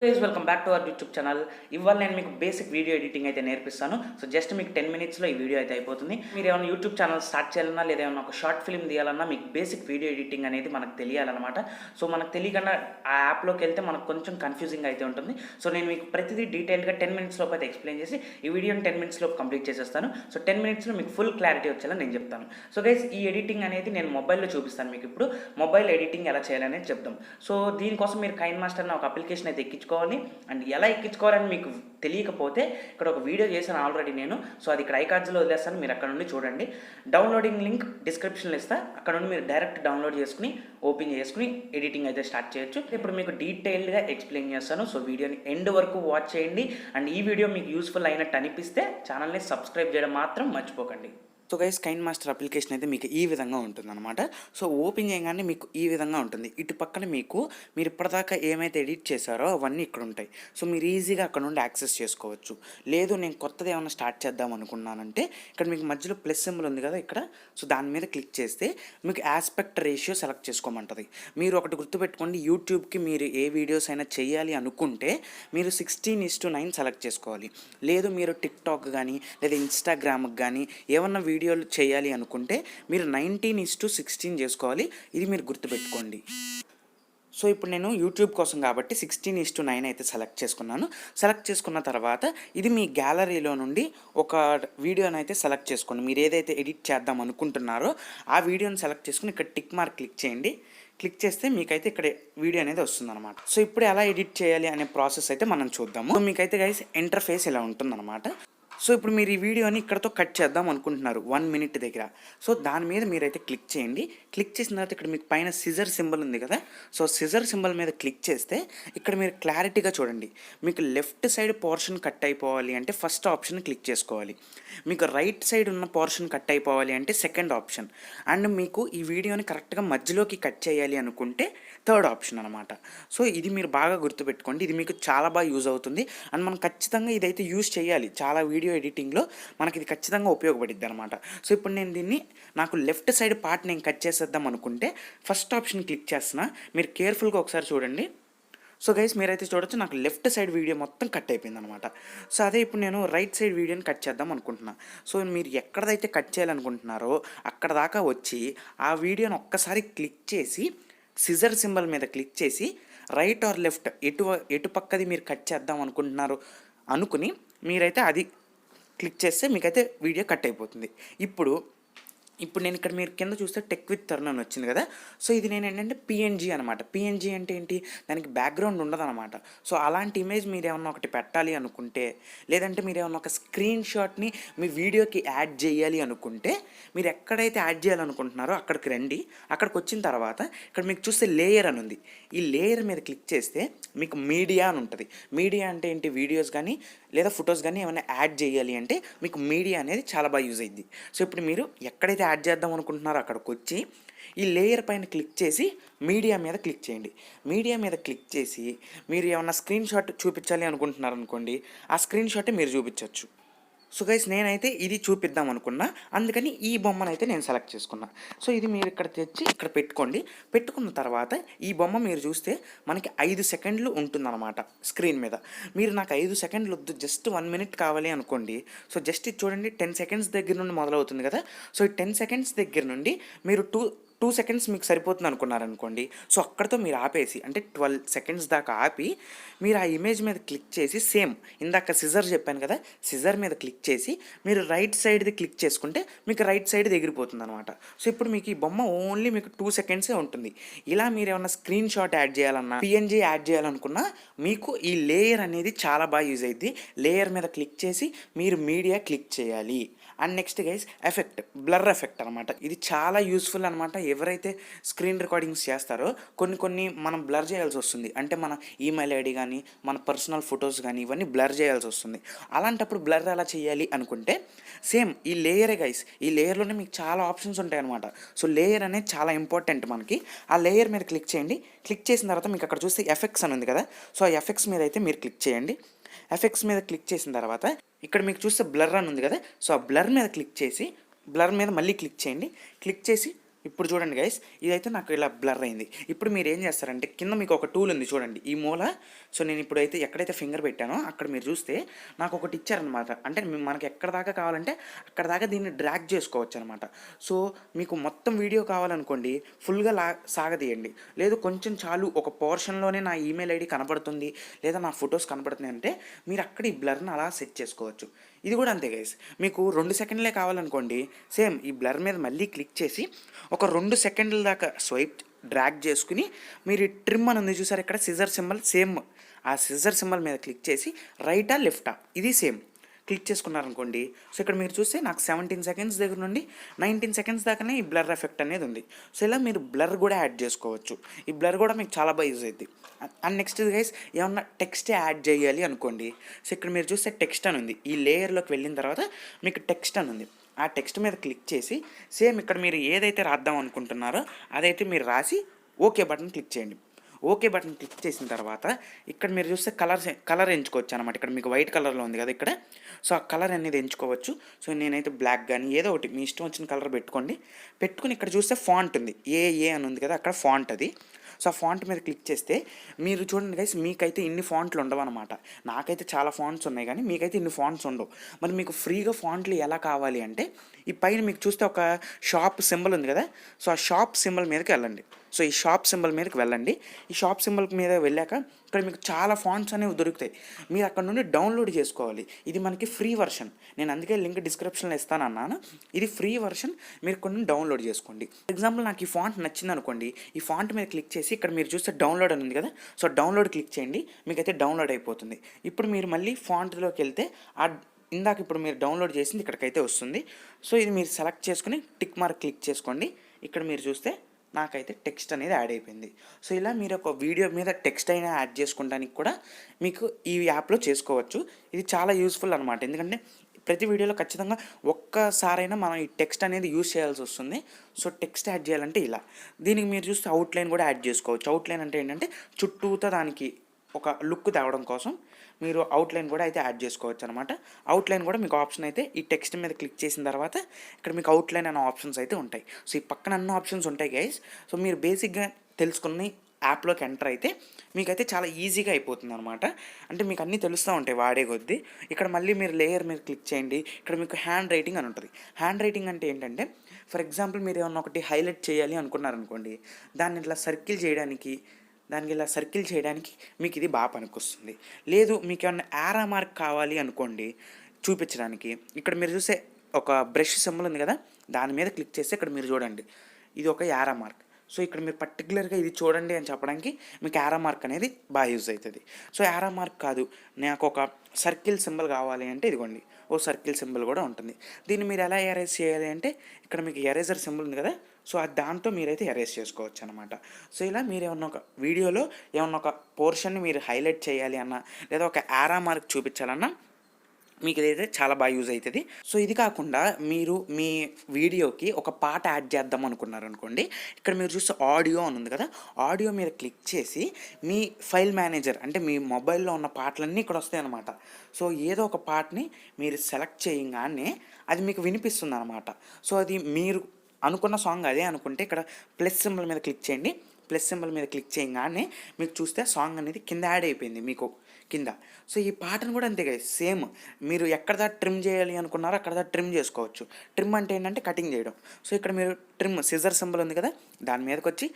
Guys welcome back to our YouTube channel. ఇవాళ నేను మీకు బేసిక్ వీడియో ఎడిటింగ్ అయితే నేర్పిస్తాను. సో జస్ట్ మీకు 10 మినిట్స్లో ఈ వీడియో అయితే అయిపోతుంది. మీరు ఏమైనా యూట్యూబ్ ఛానల్ స్టార్ట్ చేయాలన్నా లేదా ఏమైనా ఒక షార్ట్ ఫిల్మ్ తీయాలన్నా మీకు బేసిక్ వీడియో ఎడిటింగ్ అనేది మనకు తెలియాలన్నమాట. సో మనకు తెలియకుండా ఆ యాప్లోకి వెళ్తే మనకు కొంచెం కన్ఫ్యూజింగ్ అయితే ఉంటుంది. సో నేను మీకు ప్రతిదీ డీటెయిల్గా 10 మినిట్స్ లోపు అయితే ఎక్స్ప్లెయిన్ చేసి ఈ వీడియోని 10 మినిట్స్ లోపు కంప్లీట్ చేసేస్తాను. సో 10 మినిట్స్లో మీకు ఫుల్ క్లారిటీ వచ్చేలా నేను చెప్తాను. సో గైస్ ఈ ఎడిటింగ్ అనేది నేను మొబైల్లో చూపిస్తాను. మీకు ఇప్పుడు మొబైల్ ఎడిటింగ్ ఎలా చేయాలనేది చెప్తాం. సో దీనికోసం మీరు కైన్ మాస్టర్ అనే ఒక అప్లికేషన్ అయితే ఎక్కించుకోవాలి. అండ్ ఎలా ఎక్కించుకోవాలని మీకు తెలియకపోతే ఇక్కడ ఒక వీడియో చేశాను ఆల్రెడీ నేను. సో అది ఇక్కడ ఐకార్డ్స్లో వదిలేస్తాను, మీరు అక్కడ నుండి చూడండి. డౌన్లోడింగ్ లింక్ డిస్క్రిప్షన్లో ఇస్తా, అక్కడ నుండి మీరు డైరెక్ట్ డౌన్లోడ్ చేసుకుని ఓపెన్ చేసుకుని ఎడిటింగ్ అయితే స్టార్ట్ చేయొచ్చు. ఇప్పుడు మీకు డీటెయిల్డ్గా ఎక్స్ప్లెయిన్ చేస్తాను. సో వీడియోని ఎండ్ వరకు వాచ్ చేయండి. అండ్ ఈ వీడియో మీకు యూస్ఫుల్ అయినట్టు అనిపిస్తే ఛానల్ని సబ్స్క్రైబ్ చేయడం మాత్రం మర్చిపోకండి. So guys KineMaster application అయితే మీకు ఈ విధంగా ఉంటుందన్నమాట. సో ఓపెన్ చేయగానే మీకు ఈ విధంగా ఉంటుంది. ఇటు పక్కన మీకు మీరు ఇప్పటిదాకా ఏమైతే ఎడిట్ చేశారో అవన్నీ ఇక్కడ ఉంటాయి. సో మీరు ఈజీగా అక్కడ నుండి యాక్సెస్ చేసుకోవచ్చు. లేదు నేను కొత్తది ఏమైనా స్టార్ట్ చేద్దాం అనుకున్నానంటే ఇక్కడ మీకు మధ్యలో ప్లస్ సింబల్ ఉంది కదా ఇక్కడ. సో దాని మీద క్లిక్ చేస్తే మీకు ఆస్పెక్ట్ రేషియో సెలెక్ట్ చేసుకోమంటుంది. మీరు ఒకటి గుర్తుపెట్టుకోండి, యూట్యూబ్కి మీరు ఏ వీడియోస్ అయినా చేయాలి అనుకుంటే మీరు 16:9 సెలెక్ట్ చేసుకోవాలి. లేదు మీరు టిక్టాక్ కానీ లేదా ఇన్స్టాగ్రామ్కి కానీ ఏమన్నా వీడియోలు చేయాలి అనుకుంటే మీరు 19:16 చేసుకోవాలి. ఇది మీరు గుర్తుపెట్టుకోండి. సో ఇప్పుడు నేను యూట్యూబ్ కోసం కాబట్టి 16:9 అయితే సెలెక్ట్ చేసుకున్నాను. సెలెక్ట్ చేసుకున్న తర్వాత ఇది మీ గ్యాలరీలో నుండి ఒక వీడియోని అయితే సెలెక్ట్ చేసుకోండి. మీరు ఏదైతే ఎడిట్ చేద్దాం అనుకుంటున్నారో ఆ వీడియోని సెలెక్ట్ చేసుకుని ఇక్కడ టిక్ మార్క్ క్లిక్ చేయండి. క్లిక్ చేస్తే మీకైతే ఇక్కడ వీడియో అనేది వస్తుందన్నమాట. సో ఇప్పుడు ఎలా ఎడిట్ చేయాలి అనే ప్రాసెస్ అయితే మనం చూద్దాము. సో మీకైతే గైస్ ఇంటర్ఫేస్ ఇలా ఉంటుందన్నమాట. సో ఇప్పుడు మీరు ఈ వీడియోని ఇక్కడతో కట్ చేద్దాం అనుకుంటున్నారు 1 మినిట్ దగ్గర. సో దాని మీద మీరైతే క్లిక్ చేయండి. క్లిక్ చేసిన తర్వాత ఇక్కడ మీకు పైన సిజర్ సింబల్ ఉంది కదా. సో సిజర్ సింబల్ మీద క్లిక్ చేస్తే ఇక్కడ మీరు క్లారిటీగా చూడండి. మీకు లెఫ్ట్ సైడ్ పోర్షన్ కట్ అయిపోవాలి అంటే ఫస్ట్ ఆప్షన్ క్లిక్ చేసుకోవాలి. మీకు రైట్ సైడ్ ఉన్న పోర్షన్ కట్ అయిపోవాలి అంటే సెకండ్ ఆప్షన్. అండ్ మీకు ఈ వీడియోని కరెక్ట్గా మధ్యలోకి కట్ చేయాలి అనుకుంటే థర్డ్ ఆప్షన్ అనమాట. సో ఇది మీరు బాగా గుర్తుపెట్టుకోండి. ఇది మీకు చాలా బాగా యూజ్ అవుతుంది. అండ్ మనం ఖచ్చితంగా ఇదైతే యూజ్ చేయాలి. చాలా వీడియో ఎడిటింగ్లో మనకి ఇది ఖచ్చితంగా ఉపయోగపడిద్ది అనమాట. సో ఇప్పుడు నేను దీన్ని నాకు లెఫ్ట్ సైడ్ పార్ట్ నేను కట్ చేసేద్దాం అనుకుంటే ఫస్ట్ ఆప్షన్ క్లిక్ చేస్తున్నా. మీరు కేర్ఫుల్గా ఒకసారి చూడండి. సో గైస్ మీరైతే చూడొచ్చు నాకు లెఫ్ట్ సైడ్ వీడియో మొత్తం కట్ అయిపోయింది అనమాట. సో అదే ఇప్పుడు నేను రైట్ సైడ్ వీడియోని కట్ చేద్దాం అనుకుంటున్నా. సో మీరు ఎక్కడైతే కట్ చేయాలనుకుంటున్నారో అక్కడ దాకా వచ్చి ఆ వీడియోని ఒక్కసారి క్లిక్ చేసి సిజర్ సింబల్ మీద క్లిక్ చేసి రైట్ ఆర్ లెఫ్ట్ ఎటు పక్కది మీరు కట్ చేద్దాం అనుకుంటున్నారు అనుకుని మీరైతే అది క్లిక్ చేస్తే మీకైతే వీడియో కట్ అయిపోతుంది. ఇప్పుడు నేను ఇక్కడ మీరు కింద చూస్తే టెక్ విత్ టర్న్ అని వచ్చింది కదా. సో ఇది నేను ఏంటంటే పిఎన్జీ అనమాట. పిఎన్జీ అంటే ఏంటి, దానికి బ్యాక్గ్రౌండ్ ఉండదన్నమాట. సో అలాంటి ఇమేజ్ మీరు ఏమన్నా ఒకటి పెట్టాలి అనుకుంటే లేదంటే మీరు ఏమన్నా ఒక స్క్రీన్ షాట్ని మీ వీడియోకి యాడ్ చేయాలి అనుకుంటే మీరు ఎక్కడైతే యాడ్ చేయాలనుకుంటున్నారో అక్కడికి రండి. అక్కడికి వచ్చిన తర్వాత ఇక్కడ మీకు చూస్తే లేయర్ అని ఉంది. ఈ లేయర్ మీద క్లిక్ చేస్తే మీకు మీడియా అని ఉంటుంది. మీడియా అంటే ఏంటి, వీడియోస్ కానీ లేదా ఫొటోస్ కానీ ఏమైనా యాడ్ చేయాలి అంటే మీకు మీడియా అనేది చాలా బాగా యూజ్ అయ్యింది. సో ఇప్పుడు మీరు ఎక్కడైతే యాడ్ చేద్దాం అనుకుంటున్నారో అక్కడికి వచ్చి ఈ లేయర్ పైన క్లిక్ చేసి మీడియా మీద క్లిక్ చేయండి. మీడియా మీద క్లిక్ చేసి మీరు ఏమన్నా స్క్రీన్ షాట్ చూపించాలి అనుకుంటున్నారు అనుకోండి, ఆ స్క్రీన్ షాటే మీరు చూపించవచ్చు. సో గైస్ నేనైతే ఇది చూపిద్దాం అనుకున్నా, అందుకని ఈ బొమ్మను అయితే నేను సెలెక్ట్ చేసుకున్నా. సో ఇది మీరు ఇక్కడ తెచ్చి ఇక్కడ పెట్టుకోండి. పెట్టుకున్న తర్వాత ఈ బొమ్మ మీరు చూస్తే మనకి 5 సెకండ్లు ఉంటుందన్నమాట స్క్రీన్ మీద. మీరు నాకు 5 సెకండ్లు వద్దు, జస్ట్ 1 మినిట్ కావాలి అనుకోండి. సో జస్ట్ ఇది చూడండి, 10 సెకండ్స్ దగ్గర నుండి మొదలవుతుంది కదా. సో ఈ 10 సెకండ్స్ దగ్గర నుండి మీరు 2 సెకండ్స్ మీకు సరిపోతుంది అనుకున్నారనుకోండి. సో అక్కడితో మీరు ఆపేసి అంటే 12 సెకండ్స్ దాకా ఆపి మీరు ఆ ఇమేజ్ మీద క్లిక్ చేసి సేమ్ ఇందాక సిజర్ చెప్పాను కదా, సిజర్ మీద క్లిక్ చేసి మీరు రైట్ సైడ్ది క్లిక్ చేసుకుంటే మీకు రైట్ సైడ్ ఎగిరిపోతుంది అనమాట. సో ఇప్పుడు మీకు ఈ బొమ్మ ఓన్లీ మీకు 2 సెకండ్సే ఉంటుంది. ఇలా మీరు ఏమన్నా స్క్రీన్ షాట్ యాడ్ చేయాలన్నా పిఎన్జీ యాడ్ చేయాలనుకున్నా మీకు ఈ లేయర్ అనేది చాలా బాగా యూజ్ అయ్యింది. లేయర్ మీద క్లిక్ చేసి మీరు మీడియా క్లిక్ చేయాలి. And next guys effect, blur effect అనమాట. ఇది చాలా యూస్ఫుల్ అనమాట. ఎవరైతే స్క్రీన్ రికార్డింగ్స్ చేస్తారో కొన్ని మనం బ్లర్ చేయాల్సి వస్తుంది. అంటే మన ఈమెయిల్ ఐడి కానీ మన పర్సనల్ ఫొటోస్ కానీ ఇవన్నీ బ్లర్ చేయాల్సి వస్తుంది. అలాంటప్పుడు బ్లర్ ఎలా చేయాలి అనుకుంటే సేమ్ ఈ లేయరే గైస్. ఈ లేయర్లోనే మీకు చాలా ఆప్షన్స్ ఉంటాయి అనమాట. సో లేయర్ అనేది చాలా ఇంపార్టెంట్ మనకి. ఆ లేయర్ మీద క్లిక్ చేయండి. క్లిక్ చేసిన తర్వాత మీకు అక్కడ చూస్తే ఎఫెక్ట్స్ అని ఉంది కదా. సో ఆ ఎఫెక్ట్స్ మీద అయితే మీరు క్లిక్ చేయండి. ఎఫెక్ట్స్ మీద క్లిక్ చేసిన తర్వాత ఇక్కడ మీకు చూస్తే బ్లర్ అని ఉంది కదా. సో ఆ బ్లర్ మీద క్లిక్ చేసి బ్లర్ మీద మళ్ళీ క్లిక్ చేయండి. క్లిక్ చేసి ఇప్పుడు చూడండి గైస్, ఇదైతే నాకు ఇలా బ్లర్ అయింది. ఇప్పుడు మీరు ఏం చేస్తారంటే కింద మీకు ఒక టూల్ ఉంది చూడండి ఈ మూల. సో నేను ఇప్పుడైతే ఎక్కడైతే ఫింగర్ పెట్టానో అక్కడ మీరు చూస్తే నాకు ఒకటి ఇచ్చారనమాట. అంటే మనకి ఎక్కడ దాకా కావాలంటే అక్కడ దాకా దీన్ని డ్రాగ్ చేసుకోవచ్చు అనమాట. సో మీకు మొత్తం వీడియో కావాలనుకోండి ఫుల్గా సాగదీయండి. లేదు కొంచెం చాలు, ఒక పోర్షన్లోనే నా ఈమెయిల్ ఐడి కనపడుతుంది లేదా నా ఫొటోస్ కనపడుతున్నాయి అంటే మీరు అక్కడ ఈ బ్లర్ని అలా సెట్ చేసుకోవచ్చు. ఇది కూడా అంతే గైస్, మీకు 2 సెకండ్లే కావాలనుకోండి సేమ్ ఈ బ్లర్ మీద మళ్ళీ క్లిక్ చేసి ఒక 2 సెకండ్ల దాకా స్వైప్ డ్రాగ్ చేసుకుని మీరు ట్రిమ్ అని ఉంది చూసారు ఇక్కడ సిజర్ సింబల్, సేమ్ ఆ సిజర్ సింబల్ మీద క్లిక్ చేసి రైటా లెఫ్టా ఇది సేమ్ క్లిక్ చేసుకున్నారనుకోండి. సో ఇక్కడ మీరు చూస్తే నాకు 17 సెకండ్స్ దగ్గర నుండి 19 సెకండ్స్ దాకానే ఈ బ్లర్ ఎఫెక్ట్ అనేది ఉంది. సో ఇలా మీరు బ్లర్ కూడా యాడ్ చేసుకోవచ్చు. ఈ బ్లర్ కూడా మీకు చాలా బాగా యూజ్ అవుతుంది. అండ్ నెక్స్ట్ గైస్, ఏమన్నా టెక్స్ట్ యాడ్ చేయాలి అనుకోండి. సో ఇక్కడ మీరు చూస్తే టెక్స్ట్ అని ఉంది. ఈ లేయర్లోకి వెళ్ళిన తర్వాత మీకు టెక్స్ట్ అని ఉంది. ఆ టెక్స్ట్ మీద క్లిక్ చేసి సేమ్ ఇక్కడ మీరు ఏదైతే రాద్దాం అనుకుంటున్నారో అదైతే మీరు రాసి ఓకే బటన్ క్లిక్ చేయండి. ఓకే బటన్ క్లిక్ చేసిన తర్వాత ఇక్కడ మీరు చూస్తే కలర్ ఎంచుకోవచ్చు అనమాట. ఇక్కడ మీకు వైట్ కలర్లో ఉంది కదా ఇక్కడ, సో ఆ కలర్ అనేది ఎంచుకోవచ్చు. సో నేనైతే బ్లాక్ కానీ ఏదో ఒకటి మీ ఇష్టం వచ్చిన కలర్ పెట్టుకుని ఇక్కడ చూస్తే ఫాంట్ ఉంది, ఏ అని ఉంది కదా అక్కడ ఫాంట్ అది. సో ఆ ఫాంట్ మీద క్లిక్ చేస్తే మీరు చూడండి గైస్, మీకైతే ఇన్ని ఫాంట్లు ఉండవు అనమాట. నాకైతే చాలా ఫాంట్స్ ఉన్నాయి కానీ మీకైతే ఇన్ని ఫాంట్స్ ఉండవు. మరి మీకు ఫ్రీగా ఫాంట్లు ఎలా కావాలి అంటే ఈ పైన మీకు చూస్తే ఒక షాప్ సింబల్ ఉంది కదా, సో ఆ షాప్ సింబల్ మీదకి వెళ్ళండి. సో ఈ షాప్ సింబల్ మీదకి వెళ్ళండి. ఈ షాప్ సింబల్ మీద వెళ్ళాక ఇక్కడ మీకు చాలా ఫాంట్స్ అనేవి దొరుకుతాయి. మీరు అక్కడ నుండి డౌన్లోడ్ చేసుకోవాలి. ఇది మనకి ఫ్రీ వర్షన్, నేను అందుకే లింక్ డిస్క్రిప్షన్లో ఇస్తానన్నాను. ఇది ఫ్రీ వర్షన్, మీరు కొన్ని డౌన్లోడ్ చేసుకోండి. ఫర్ ఎగ్జాంపుల్ నాకు ఈ ఫాంట్ నచ్చింది అనుకోండి, ఈ ఫాంట్ మీద క్లిక్ చేసి ఇక్కడ మీరు చూస్తే డౌన్లోడ్ అని ఉంది కదా, సో డౌన్లోడ్ క్లిక్ చేయండి, మీకైతే డౌన్లోడ్ అయిపోతుంది. ఇప్పుడు మీరు మళ్ళీ ఫాంట్లోకి వెళ్తే ఇందాక ఇప్పుడు మీరు డౌన్లోడ్ చేసింది ఇక్కడికైతే వస్తుంది. సో ఇది మీరు సెలెక్ట్ చేసుకుని టిక్ మార్క్ క్లిక్ చేసుకోండి. ఇక్కడ మీరు చూస్తే నాకైతే టెక్స్ట్ అనేది యాడ్ అయిపోయింది. సో ఇలా మీరు ఒక వీడియో మీద టెక్స్ట్ అయినా యాడ్ చేసుకోవడానికి కూడా మీకు ఈ యాప్లో చేసుకోవచ్చు. ఇది చాలా యూస్ఫుల్ అనమాట. ఎందుకంటే ప్రతి వీడియోలో ఖచ్చితంగా ఒక్కసారైనా మనం ఈ టెక్స్ట్ అనేది యూజ్ చేయాల్సి వస్తుంది. సో టెక్స్ట్ యాడ్ చేయాలంటే ఇలా, దీనికి మీరు చూస్తే అవుట్లైన్ కూడా యాడ్ చేసుకోవచ్చు. అవుట్లైన్ అంటే ఏంటంటే చుట్టూతో దానికి ఒక లుక్ తేవడం కోసం మీరు అవుట్లైన్ కూడా అయితే యాడ్ చేసుకోవచ్చు అనమాట. అవుట్లైన్ కూడా మీకు ఆప్షన్ అయితే ఈ టెక్స్ట్ మీద క్లిక్ చేసిన తర్వాత ఇక్కడ మీకు అవుట్లైన్ అనే ఆప్షన్స్ అయితే ఉంటాయి. సో ఈ పక్కన అన్ని ఆప్షన్స్ ఉంటాయి గైస్. సో మీరు బేసిక్గా తెలుసుకుని యాప్లోకి ఎంటర్ అయితే మీకైతే చాలా ఈజీగా అయిపోతుంది అనమాట. అంటే మీకు అన్నీ తెలుస్తూ ఉంటాయి వాడే కొద్దీ. ఇక్కడ మళ్ళీ మీరు లేయర్ మీద క్లిక్ చేయండి. ఇక్కడ మీకు హ్యాండ్ రైటింగ్ అని ఉంటుంది. హ్యాండ్ రైటింగ్ అంటే ఏంటంటే ఫర్ ఎగ్జాంపుల్ మీరు ఏమన్నా ఒకటి హైలైట్ చేయాలి అనుకున్నారనుకోండి, దాన్ని ఇట్లా సర్కిల్ చేయడానికి మీకు ఇది బాగా పనికొస్తుంది. లేదు మీకు ఏమన్నా యారో మార్క్ కావాలి అనుకోండి చూపించడానికి, ఇక్కడ మీరు చూసే ఒక బ్రష్ సింబల్ ఉంది కదా, దాని మీద క్లిక్ చేస్తే ఇక్కడ మీరు చూడండి ఇది ఒక యారో మార్క్. సో ఇక్కడ మీరు పర్టికులర్గా ఇది చూడండి అని చెప్పడానికి మీకు యారో మార్క్ అనేది బాగా యూజ్ అవుతుంది. సో యారో మార్క్ కాదు, నాకు ఒక సర్కిల్ సింబల్ కావాలి అంటే ఇదిగోండి ఓ సర్కిల్ సింబల్ కూడా ఉంటుంది. దీన్ని మీరు ఎలా ఎరేజ్ చేయాలి అంటే ఇక్కడ మీకు ఎరేజర్ సింబల్ ఉంది కదా, సో దాంతో మీరైతే ఎరేజ్ చేసుకోవచ్చు అనమాట. సో ఇలా మీరు ఏమన్నా ఒక వీడియోలో ఏమన్నా ఒక పోర్షన్ని మీరు హైలైట్ చేయాలి అన్నా లేదా ఒక యారో మార్క్ చూపించాలన్నా మీకు ఇదైతే చాలా బాగా యూజ్ అవుతుంది. సో ఇది కాకుండా మీరు మీ వీడియోకి ఒక పాట యాడ్ చేద్దాం అనుకున్నారు అనుకోండి, ఇక్కడ మీరు చూస్తే ఆడియో అని ఉంది కదా, ఆడియో మీద క్లిక్ చేసి మీ ఫైల్ మేనేజర్ అంటే మీ మొబైల్లో ఉన్న పాటలన్నీ ఇక్కడ వస్తాయి అనమాట. సో ఏదో ఒక పాటని మీరు సెలెక్ట్ చేయగానే అది మీకు వినిపిస్తుంది అనమాట. సో అది మీరు అనుకున్న సాంగ్ అదే అనుకుంటే ఇక్కడ ప్లస్ సింబల్ మీద క్లిక్ చేయండి. ప్లస్ సింబల్ మీద క్లిక్ చేయగానే మీకు చూస్తే సాంగ్ అనేది కింద యాడ్ అయిపోయింది మీకు కింద. సో ఈ పాటను కూడా అంతే కదా, సేమ్ మీరు ఎక్కడ దాకా ట్రిమ్ చేయాలి అనుకున్నారో అక్కడ దాకా ట్రిమ్ చేసుకోవచ్చు. ట్రిమ్ అంటే ఏంటంటే కటింగ్ చేయడం. సో ఇక్కడ మీరు ట్రిమ్ సిజర్ సింబల్ ఉంది కదా, దాని మీదకి వచ్చి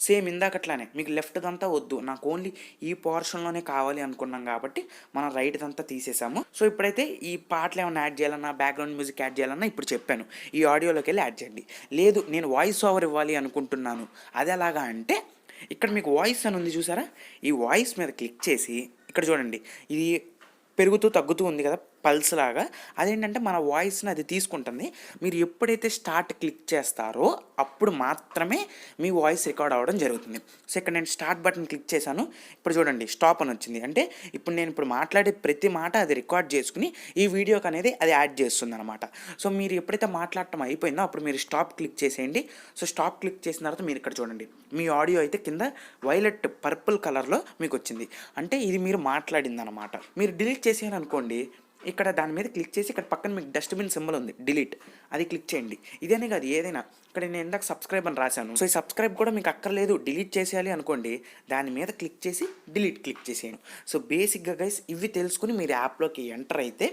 సేమ్ ఇందాకట్లానే మీకు లెఫ్ట్దంతా వద్దు, నాకు ఓన్లీ ఈ పోర్షన్లోనే కావాలి అనుకున్నాం కాబట్టి మనం రైట్దంతా తీసేసాము. సో ఇప్పుడైతే ఈ పాటలు ఏమైనా యాడ్ చేయాలన్నా బ్యాక్గ్రౌండ్ మ్యూజిక్ యాడ్ చేయాలన్నా ఇప్పుడు చెప్పాను, ఈ ఆడియోలోకి వెళ్ళి యాడ్ చేయండి. లేదు నేను వాయిస్ ఓవర్ ఇవ్వాలి అనుకుంటున్నాను, అది ఎలాగా అంటే ఇక్కడ మీకు వాయిస్ అని ఉంది చూసారా, ఈ వాయిస్ మీద క్లిక్ చేసి ఇక్కడ చూడండి ఇది పెరుగుతూ తగ్గుతూ ఉంది కదా పల్స్ లాగా, అదేంటంటే మన వాయిస్ని అది తీసుకుంటుంది. మీరు ఎప్పుడైతే స్టార్ట్ క్లిక్ చేస్తారో అప్పుడు మాత్రమే మీ వాయిస్ రికార్డ్ అవ్వడం జరుగుతుంది. సో ఇక్కడ నేను స్టార్ట్ బటన్ క్లిక్ చేశాను, ఇప్పుడు చూడండి స్టాప్ అని వచ్చింది. అంటే ఇప్పుడు నేను మాట్లాడే ప్రతి మాట అది రికార్డ్ చేసుకుని ఈ వీడియోకి అనేది అది యాడ్ చేస్తుంది అనమాట. సో మీరు ఎప్పుడైతే మాట్లాడటం అయిపోయిందో అప్పుడు మీరు స్టాప్ క్లిక్ చేసేయండి. సో స్టాప్ క్లిక్ చేసిన తర్వాత మీరు ఇక్కడ చూడండి మీ ఆడియో అయితే కింద వైలెట్ పర్పుల్ కలర్లో మీకు వచ్చింది. అంటే ఇది మీరు మాట్లాడింది అనమాట. మీరు డిలీట్ చేసేయాలనుకోండి ఇక్కడ దాని మీద క్లిక్ చేసి ఇక్కడ పక్కన మీకు డస్ట్బిన్ సింబల్ ఉంది డిలీట్, అది క్లిక్ చేయండి. ఇదేనే కాదు ఏదైనా, ఇక్కడ నేను ఇందాక సబ్స్క్రైబ్ అని రాశాను. సో ఈ సబ్స్క్రైబ్ కూడా మీకు అక్కర్లేదు, డిలీట్ చేసేయాలి అనుకోండి, దాని మీద క్లిక్ చేసి డిలీట్ క్లిక్ చేసేయండి. సో బేసిక్గా గైస్ ఇవి తెలుసుకుని మీరు యాప్లోకి ఎంటర్ అయితే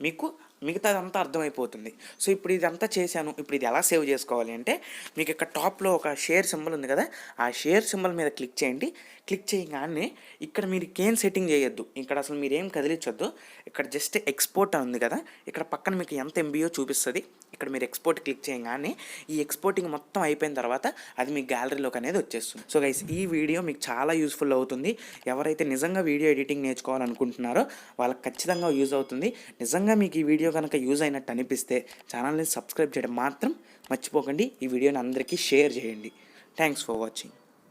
మీకు మిగతాదంతా అర్థమైపోతుంది. సో ఇప్పుడు ఇదంతా చేశాను, ఇప్పుడు ఇది ఎలా సేవ్ చేసుకోవాలి అంటే మీకు ఇక్కడ టాప్లో ఒక షేర్ సింబల్ ఉంది కదా, ఆ షేర్ సింబల్ మీద క్లిక్ చేయండి. క్లిక్ చేయగానే ఇక్కడ మీరు ఏం సెట్టింగ్ చేయొద్దు, ఇక్కడ అసలు మీరు ఏం కదిలించొద్దు. ఇక్కడ జస్ట్ ఎక్స్పోర్ట్ అని ఉంది కదా, ఇక్కడ పక్కన మీకు ఎంత ఎంబీయో చూపిస్తుంది. ఇక్కడ మీరు ఎక్స్పోర్ట్ క్లిక్ చేయగానే ఈ ఎక్స్పోర్టింగ్ మొత్తం అయిపోయిన తర్వాత అది మీ గ్యాలరీలోకి అనేది వచ్చేస్తుంది. సో గైస్ ఈ వీడియో మీకు చాలా యూస్ఫుల్ అవుతుంది. ఎవరైతే నిజంగా వీడియో ఎడిటింగ్ నేర్చుకోవాలనుకుంటున్నారో వాళ్ళకి ఖచ్చితంగా యూజ్ అవుతుంది. నిజంగా మీకు ఈ వీడియో కనుక యూజ్ అయినట్టు అనిపిస్తే ఛానల్ని సబ్స్క్రైబ్ చేయడం మాత్రం మర్చిపోకండి. ఈ వీడియోని అందరికీ షేర్ చేయండి. Thanks for watching.